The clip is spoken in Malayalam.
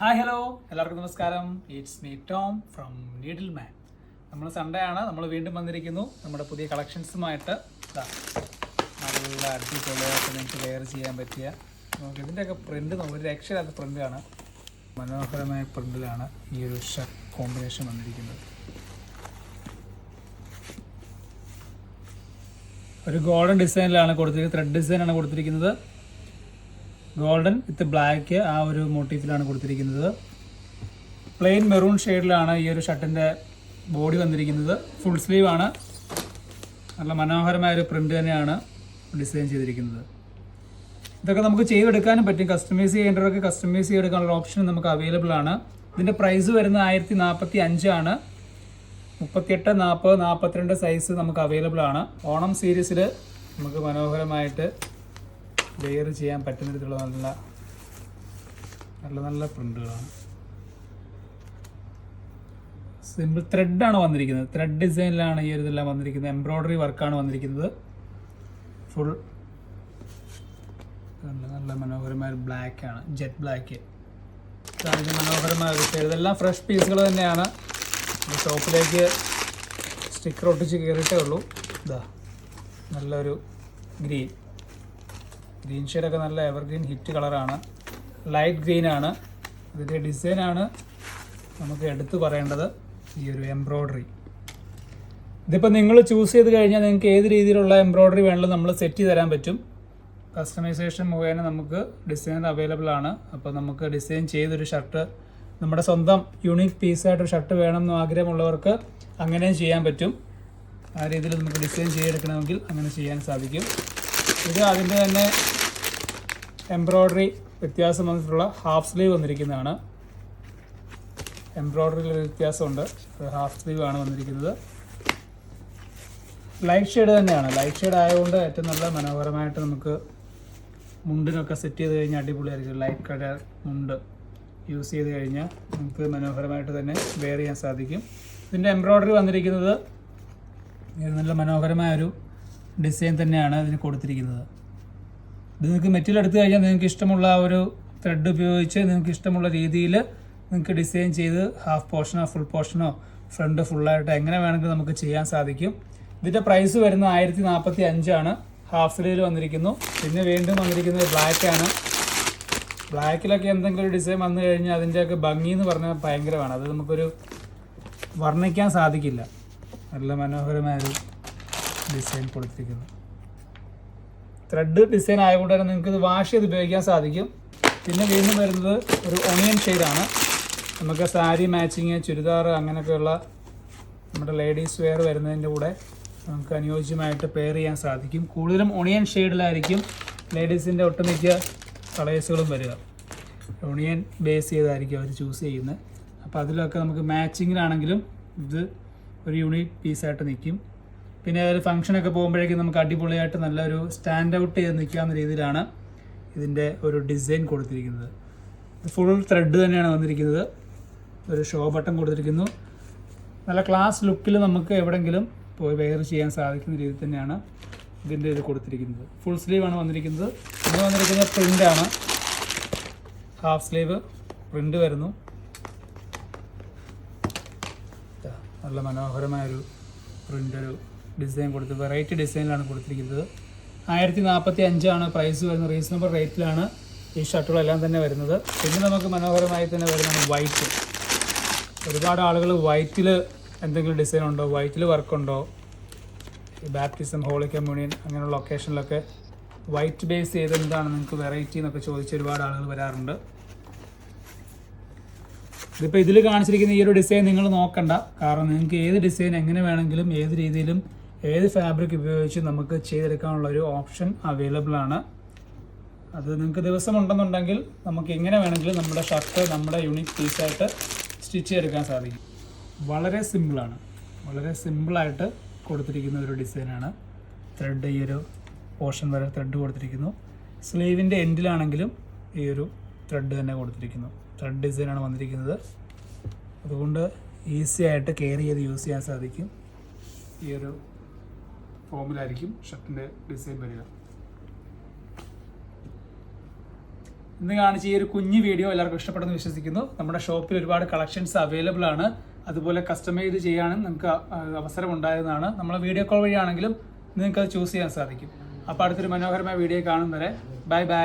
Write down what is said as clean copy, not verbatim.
ഹായ് ഹലോ എല്ലാവർക്കും നമസ്കാരം. It's me Tom from needle man. നമ്മൾ സൺഡേ ആണ്, നമ്മൾ വീണ്ടും വന്നിരിക്കുന്നു നമ്മുടെ പുതിയ കളക്ഷൻസുമായിട്ട്. നല്ല അടിപൊളിയായിട്ട് നിങ്ങൾക്ക് വെയർ ചെയ്യാൻ പറ്റിയ നമുക്ക് ഇതിൻ്റെയൊക്കെ പ്രിൻ്റ് ഒരു രക്ഷയില്ലാത്ത പ്രിൻ്റാണ്. മനോഹരമായ പ്രിൻ്റിലാണ് ഈ ഒരു ഷർട്ട് കോമ്പിനേഷൻ വന്നിരിക്കുന്നത്. ഒരു ഗോൾഡൻ ഡിസൈനിലാണ് കൊടുത്തിരിക്കുന്നത്, ത്രെഡ് ഡിസൈനാണ് കൊടുത്തിരിക്കുന്നത്. ഗോൾഡൻ വിത്ത് ബ്ലാക്ക് ആ ഒരു മോട്ടീഫിലാണ് കൊടുത്തിരിക്കുന്നത്. പ്ലെയിൻ മെറൂൺ ഷെയ്ഡിലാണ് ഈ ഒരു ഷർട്ടിൻ്റെ ബോഡി വന്നിരിക്കുന്നത്. ഫുൾ സ്ലീവ് ആണ്. നല്ല മനോഹരമായ ഒരു പ്രിൻ്റ് തന്നെയാണ് ഡിസൈൻ ചെയ്തിരിക്കുന്നത്. ഇതൊക്കെ നമുക്ക് ചെയ്തെടുക്കാനും പറ്റും. കസ്റ്റമൈസ് ചെയ്യേണ്ടവർക്ക് കസ്റ്റമൈസ് ചെയ്തെടുക്കാനുള്ള ഓപ്ഷൻ നമുക്ക് അവൈലബിൾ ആണ്. ഇതിൻ്റെ പ്രൈസ് വരുന്നത് 1045 ആണ്. 38, 40, 42 സൈസ് നമുക്ക് അവൈലബിൾ ആണ്. ഓണം സീരീസിൽ നമുക്ക് മനോഹരമായിട്ട് വെയർ ചെയ്യാൻ പറ്റുന്ന രീതിയിലുള്ള നല്ല പ്രിൻ്റുകളാണ്. സിമ്പിൾ ത്രെഡാണ് വന്നിരിക്കുന്നത്. ത്രെഡ് ഡിസൈനിലാണ് ഈ ഒരു ഇതെല്ലാം വന്നിരിക്കുന്നത്. എംബ്രോയ്ഡറി വർക്കാണ് വന്നിരിക്കുന്നത്. ഫുൾ നല്ല മനോഹരമായ ബ്ലാക്ക് ആണ്, ജെറ്റ് ബ്ലാക്ക്. ഇത് മനോഹരമായ ഒരു ഷെയ്ഡ്. ഇതെല്ലാം ഫ്രഷ് പീസുകൾ തന്നെയാണ്. ഷോപ്പിലേക്ക് സ്റ്റിക്കർ ഒട്ടിച്ച് കയറിയിട്ടേ ഉള്ളൂ. ഇതാ നല്ലൊരു ഗ്രീൻ ഷെയ്ഡൊക്കെ നല്ല എവർഗ്രീൻ ഹിറ്റ് കളറാണ്. ലൈറ്റ് ഗ്രീൻ ആണ്. ഇതിൻ്റെ ഡിസൈനാണ് നമുക്ക് എടുത്തു പറയേണ്ടത്. ഈ ഒരു എംബ്രോയ്ഡറി ഇതിപ്പോൾ നിങ്ങൾ ചൂസ് ചെയ്ത് കഴിഞ്ഞാൽ നിങ്ങൾക്ക് ഏത് രീതിയിലുള്ള എംബ്രോയ്ഡറി വേണമെങ്കിലും നമ്മൾ സെറ്റ് ചെയ്ത് തരാൻ പറ്റും. കസ്റ്റമൈസേഷൻ മുഖേന നമുക്ക് ഡിസൈൻ അവൈലബിൾ ആണ്. അപ്പോൾ നമുക്ക് ഡിസൈൻ ചെയ്തൊരു ഷർട്ട്, നമ്മുടെ സ്വന്തം യൂണിക് പീസായിട്ടൊരു ഷർട്ട് വേണമെന്ന് ആഗ്രഹമുള്ളവർക്ക് അങ്ങനെയും ചെയ്യാൻ പറ്റും. ആ രീതിയിൽ നമുക്ക് ഡിസൈൻ ചെയ്തെടുക്കണമെങ്കിൽ അങ്ങനെ ചെയ്യാൻ സാധിക്കും. ഇത് അതിൻ്റെ തന്നെ എംബ്രോയ്ഡറി വ്യത്യാസം വന്നിട്ടുള്ള ഹാഫ് സ്ലീവ് വന്നിരിക്കുന്നതാണ്. എംബ്രോയ്ഡറിയിലൊരു വ്യത്യാസമുണ്ട്. ഹാഫ് സ്ലീവ് ആണ് വന്നിരിക്കുന്നത്. ലൈറ്റ് ഷെയ്ഡ് തന്നെയാണ്. ലൈറ്റ് ഷെയ്ഡ് ആയതുകൊണ്ട് ഏറ്റവും നല്ല മനോഹരമായിട്ട് നമുക്ക് മുണ്ടിനൊക്കെ സെറ്റ് ചെയ്ത് കഴിഞ്ഞാൽ അടിപൊളിയായിരിക്കും. ലൈറ്റ് കളർ മുണ്ട് യൂസ് ചെയ്ത് കഴിഞ്ഞാൽ നമുക്ക് മനോഹരമായിട്ട് തന്നെ വെയർ ചെയ്യാൻ സാധിക്കും. ഇതിൻ്റെ എംബ്രോയ്ഡറി വന്നിരിക്കുന്നത് നല്ല മനോഹരമായൊരു ഡിസൈൻ തന്നെയാണ് ഇതിന് കൊടുത്തിരിക്കുന്നത്. ഇത് നിങ്ങൾക്ക് മെറ്റീരിയൽ എടുത്തു കഴിഞ്ഞാൽ നിങ്ങൾക്ക് ഇഷ്ടമുള്ള ഒരു ത്രെഡ് ഉപയോഗിച്ച് നിങ്ങൾക്ക് ഇഷ്ടമുള്ള രീതിയിൽ നിങ്ങൾക്ക് ഡിസൈൻ ചെയ്ത് ഹാഫ് പോർഷനോ ഫുൾ പോർഷനോ ഫ്രണ്ട് ഫുള്ളായിട്ട് എങ്ങനെ വേണമെങ്കിലും നമുക്ക് ചെയ്യാൻ സാധിക്കും. ഇതിൻ്റെ പ്രൈസ് വരുന്നത് 1045 ആണ്. ഹാഫ് സ്ലീവിൽ വന്നിരിക്കുന്നു. പിന്നെ വീണ്ടും വന്നിരിക്കുന്നത് ബ്ലാക്കാണ്. ബ്ലാക്കിലൊക്കെ എന്തെങ്കിലും ഒരു ഡിസൈൻ വന്നു കഴിഞ്ഞാൽ അതിൻ്റെയൊക്കെ ഭംഗി എന്ന് പറഞ്ഞാൽ ഭയങ്കരമാണ്. അത് നമുക്കൊരു വർണ്ണിക്കാൻ സാധിക്കില്ല. നല്ല മനോഹരമായൊരു ഡിസൈൻ കൊടുത്തിരിക്കുന്നു. ത്രെഡ് ഡിസൈൻ ആയതുകൊണ്ട് തന്നെ നിങ്ങൾക്ക് ഇത് വാഷ് ചെയ്ത് ഉപയോഗിക്കാൻ സാധിക്കും. പിന്നെ വീണ്ടും വരുന്നത് ഒരു ഒണിയൻ ഷെയ്ഡാണ്. നമുക്ക് സാരി മാച്ചിങ്, ചുരിദാർ അങ്ങനെയൊക്കെയുള്ള നമ്മുടെ ലേഡീസ് വെയർ വരുന്നതിൻ്റെ കൂടെ നമുക്ക് അനുയോജ്യമായിട്ട് പെയർ ചെയ്യാൻ സാധിക്കും. കൂടുതലും ഒണിയൻ ഷെയ്ഡിലായിരിക്കും ലേഡീസിൻ്റെ ഒട്ടുമിക്ക കളേഴ്സുകളും വരിക. ഒണിയൻ ബേസ് ചെയ്തായിരിക്കും അവർ ചൂസ് ചെയ്യുന്നത്. അപ്പോൾ അതിലൊക്കെ നമുക്ക് മാച്ചിങ്ങിലാണെങ്കിലും ഇത് ഒരു യൂണിക് പീസായിട്ട് നിൽക്കും. പിന്നെ ഒരു ഫംഗ്ഷനൊക്കെ പോകുമ്പോഴേക്കും നമുക്ക് അടിപൊളിയായിട്ട് നല്ലൊരു സ്റ്റാൻഡ് ഔട്ട് ചെയ്ത് നിൽക്കാവുന്ന രീതിയിലാണ് ഇതിൻ്റെ ഒരു ഡിസൈൻ കൊടുത്തിരിക്കുന്നത്. ഇത് ഫുൾ ത്രെഡ് തന്നെയാണ് വന്നിരിക്കുന്നത്. ഒരു ഷോ ബട്ടൺ കൊടുത്തിരിക്കുന്നു. നല്ല ക്ലാസ് ലുക്കിൽ നമുക്ക് എവിടെയെങ്കിലും പോയി വെയർ ചെയ്യാൻ സാധിക്കുന്ന രീതിയിൽ തന്നെയാണ് ഇതിൻ്റെ ഇത് കൊടുത്തിരിക്കുന്നത്. ഫുൾ സ്ലീവാണ് വന്നിരിക്കുന്നത്. ഇത് വന്നിരിക്കുന്നത് പ്രിൻ്റാണ്. ഹാഫ് സ്ലീവ് പ്രിൻ്റ് വരുന്നു. നല്ല മനോഹരമായൊരു പ്രിൻ്റൊരു ഡിസൈൻ കൊടുത്ത് വെറൈറ്റി ഡിസൈനിലാണ് കൊടുത്തിരിക്കുന്നത്. 1045 ആണ് പ്രൈസ് വരുന്നത്. റീസണബിൾ റേറ്റിലാണ് ഈ ഷർട്ടുകളെല്ലാം തന്നെ വരുന്നത്. പിന്നെ നമുക്ക് മനോഹരമായി തന്നെ വരുന്നതാണ് വൈറ്റ്. ഒരുപാട് ആളുകൾ വൈറ്റിൽ എന്തെങ്കിലും ഡിസൈൻ ഉണ്ടോ, വൈറ്റിൽ വർക്കുണ്ടോ, ബാപ്റ്റിസം, ഹോളി കമ്മ്യൂണിയൻ അങ്ങനെയുള്ള ഒക്കേഷനിലൊക്കെ വൈറ്റ് ബേസ് ചെയ്ത് എന്താണ് നിങ്ങൾക്ക് വെറൈറ്റി എന്നൊക്കെ ചോദിച്ച് ഒരുപാട് ആളുകൾ വരാറുണ്ട്. ഇതിപ്പോൾ ഇതിൽ കാണിച്ചിരിക്കുന്ന ഈ ഒരു ഡിസൈൻ നിങ്ങൾ നോക്കണ്ട. കാരണം നിങ്ങൾക്ക് ഏത് ഡിസൈൻ എങ്ങനെ വേണമെങ്കിലും ഏത് രീതിയിലും ഏത് ഫാബ്രിക് ഉപയോഗിച്ച് നമുക്ക് ചെയ്തെടുക്കാനുള്ളൊരു ഓപ്ഷൻ അവൈലബിൾ ആണ്. അത് നിങ്ങൾക്ക് ദിവസമുണ്ടെന്നുണ്ടെങ്കിൽ നമുക്ക് എങ്ങനെ വേണമെങ്കിലും നമ്മുടെ ഷർട്ട് നമ്മുടെ യൂണിക് പീസായിട്ട് സ്റ്റിച്ച് ചെയ്തെടുക്കാൻ സാധിക്കും. വളരെ സിമ്പിളാണ്. വളരെ സിമ്പിളായിട്ട് കൊടുത്തിരിക്കുന്ന ഒരു ഡിസൈനാണ്. ത്രെഡ് ഈ ഒരു പോർഷൻ വരെ ത്രെഡ് കൊടുത്തിരിക്കുന്നു. സ്ലീവിൻ്റെ എൻഡിലാണെങ്കിലും ഈ ഒരു ത്രെഡ് തന്നെ കൊടുത്തിരിക്കുന്നു. ത്രെഡ് ഡിസൈനാണ് വന്നിരിക്കുന്നത്. അതുകൊണ്ട് ഈസി ആയിട്ട് കെയർ ചെയ്ത് യൂസ് ചെയ്യാൻ സാധിക്കും. ഈ ഒരു ഫോമിലായിരിക്കും ഷർട്ടിൻ്റെ ഡിസൈൻ വരിക. ഇന്ന് കാണിച്ച ഈ ഒരു കുഞ്ഞു വീഡിയോ എല്ലാവർക്കും ഇഷ്ടപ്പെടുന്നു വിശ്വസിക്കുന്നു. നമ്മുടെ ഷോപ്പിൽ ഒരുപാട് കളക്ഷൻസ് അവൈലബിൾ ആണ്. അതുപോലെ കസ്റ്റമൈസ് ചെയ്യാനും നിങ്ങൾക്ക് അവസരം ഉണ്ടായതാണ്. നമ്മളെ വീഡിയോ കോൾ വഴിയാണെങ്കിലും നിങ്ങൾക്ക് അത് ചൂസ് ചെയ്യാൻ സാധിക്കും. അപ്പോൾ അടുത്തൊരു മനോഹരമായ വീഡിയോ കാണും വരെ ബൈ ബൈ.